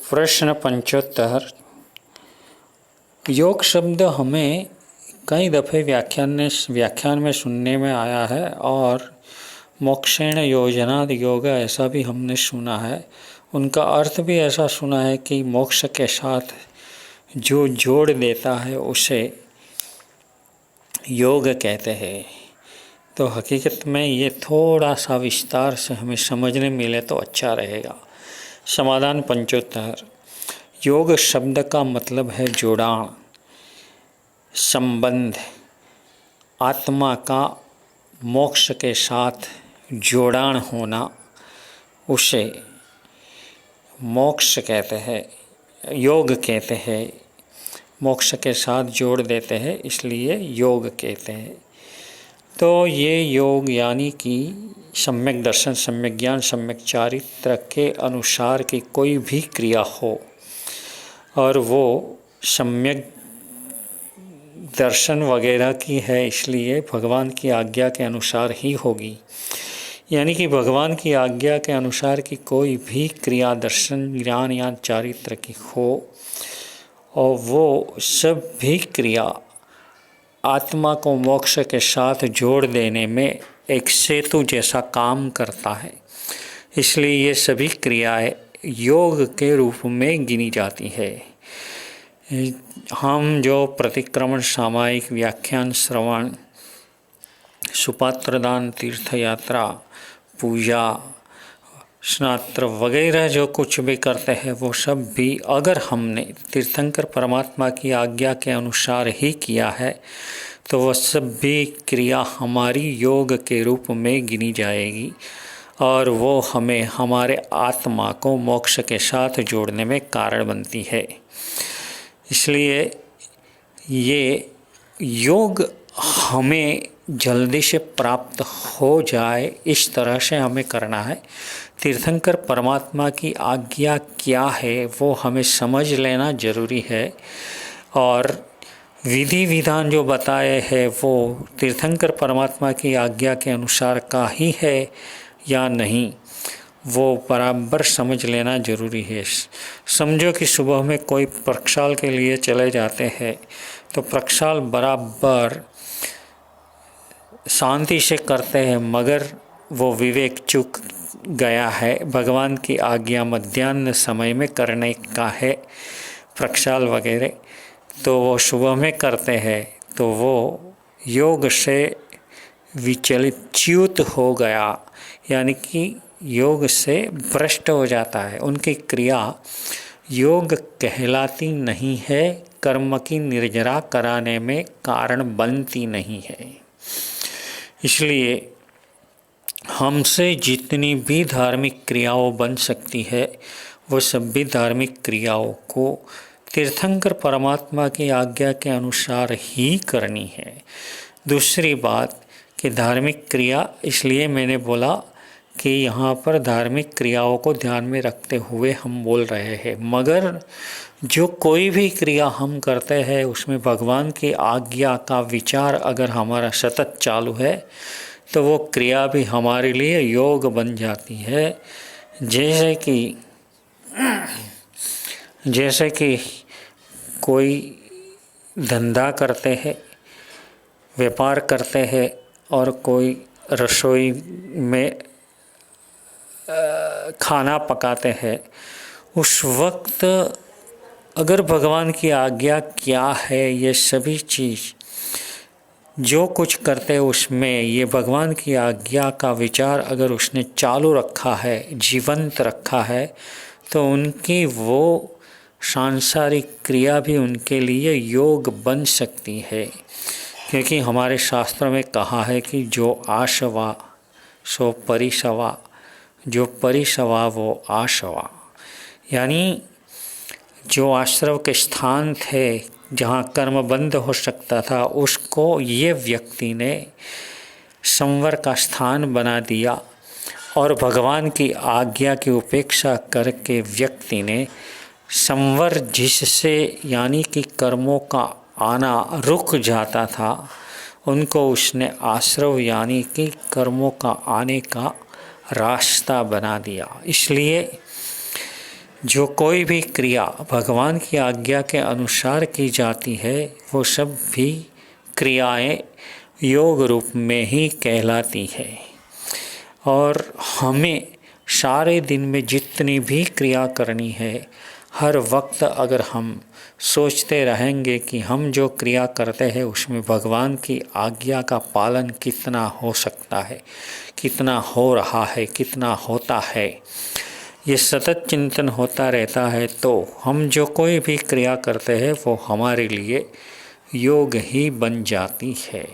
प्रश्न 75। योग शब्द हमें कई दफ़े व्याख्यान में सुनने में आया है और मोक्षेण योजनाद योग ऐसा भी हमने सुना है। उनका अर्थ भी ऐसा सुना है कि मोक्ष के साथ जो जोड़ देता है उसे योग कहते हैं। तो हकीकत में ये थोड़ा सा विस्तार से हमें समझने मिले तो अच्छा रहेगा। समाधान 75। योग शब्द का मतलब है जोड़ाण, संबंध, आत्मा का मोक्ष के साथ जोड़ाण होना, उसे मोक्ष कहते हैं, योग कहते हैं। मोक्ष के साथ जोड़ देते हैं इसलिए योग कहते हैं। तो ये योग यानी कि सम्यक दर्शन, सम्यक ज्ञान, सम्यक चारित्र के अनुसार की कोई भी क्रिया हो और वो सम्यक दर्शन वगैरह की है इसलिए भगवान की आज्ञा के अनुसार ही होगी। यानी कि भगवान की आज्ञा के अनुसार की कोई भी क्रिया दर्शन, ज्ञान या चारित्र की हो और वो सब भी क्रिया आत्मा को मोक्ष के साथ जोड़ देने में एक सेतु जैसा काम करता है। इसलिए ये सभी क्रियाएं योग के रूप में गिनी जाती है। हम जो प्रतिक्रमण, सामायिक, व्याख्यान, श्रवण, सुपात्रदान, तीर्थ यात्रा, पूजा, स्नात्र वगैरह जो कुछ भी करते हैं वो सब भी अगर हमने तीर्थंकर परमात्मा की आज्ञा के अनुसार ही किया है तो वह सब भी क्रिया हमारी योग के रूप में गिनी जाएगी और वो हमें हमारे आत्मा को मोक्ष के साथ जोड़ने में कारण बनती है। इसलिए ये योग हमें जल्दी से प्राप्त हो जाए इस तरह से हमें करना है। तीर्थंकर परमात्मा की आज्ञा क्या है वो हमें समझ लेना जरूरी है और विधि विधान जो बताए हैं वो तीर्थंकर परमात्मा की आज्ञा के अनुसार का ही है या नहीं वो बराबर समझ लेना जरूरी है। समझो कि सुबह में कोई प्रक्षाल के लिए चले जाते हैं तो प्रक्षाल बराबर शांति से करते हैं मगर वो विवेक चूक गया है। भगवान की आज्ञा मध्याह्न समय में करने का है प्रक्षाल वगैरह, तो वो सुबह में करते हैं तो वो योग से विचलित, च्युत हो गया, यानी कि योग से भ्रष्ट हो जाता है। उनकी क्रिया योग कहलाती नहीं है, कर्म की निर्जरा कराने में कारण बनती नहीं है। इसलिए हमसे जितनी भी धार्मिक क्रियाओं बन सकती है वो सब भी धार्मिक क्रियाओं को तीर्थंकर परमात्मा की आज्ञा के अनुसार ही करनी है। दूसरी बात कि धार्मिक क्रिया, इसलिए मैंने बोला कि यहाँ पर धार्मिक क्रियाओं को ध्यान में रखते हुए हम बोल रहे हैं, मगर जो कोई भी क्रिया हम करते हैं उसमें भगवान की आज्ञा का विचार अगर हमारा सतत चालू है तो वो क्रिया भी हमारे लिए योग बन जाती है। जैसे कि कोई धंधा करते हैं, व्यापार करते हैं और कोई रसोई में खाना पकाते हैं, उस वक्त अगर भगवान की आज्ञा क्या है ये सभी चीज़ जो कुछ करते हैं उसमें ये भगवान की आज्ञा का विचार अगर उसने चालू रखा है, जीवंत रखा है, तो उनकी वो सांसारिक क्रिया भी उनके लिए योग बन सकती है। क्योंकि हमारे शास्त्र में कहा है कि जो आशवा सो परिसवा, जो परिसवा वो आशवा, यानी जो आश्रव के स्थान थे जहाँ कर्म बंद हो सकता था उसको ये व्यक्ति ने संवर का स्थान बना दिया और भगवान की आज्ञा की उपेक्षा करके व्यक्ति ने संवर, जिससे यानी कि कर्मों का आना रुक जाता था, उनको उसने आश्रव यानी कि कर्मों का आने का रास्ता बना दिया। इसलिए जो कोई भी क्रिया भगवान की आज्ञा के अनुसार की जाती है वो सब भी क्रियाएं योग रूप में ही कहलाती है। और हमें सारे दिन में जितनी भी क्रिया करनी है, हर वक्त अगर हम सोचते रहेंगे कि हम जो क्रिया करते हैं उसमें भगवान की आज्ञा का पालन कितना हो सकता है, कितना हो रहा है, कितना होता है, ये सतत चिंतन होता रहता है तो हम जो कोई भी क्रिया करते हैं वो हमारे लिए योग ही बन जाती है।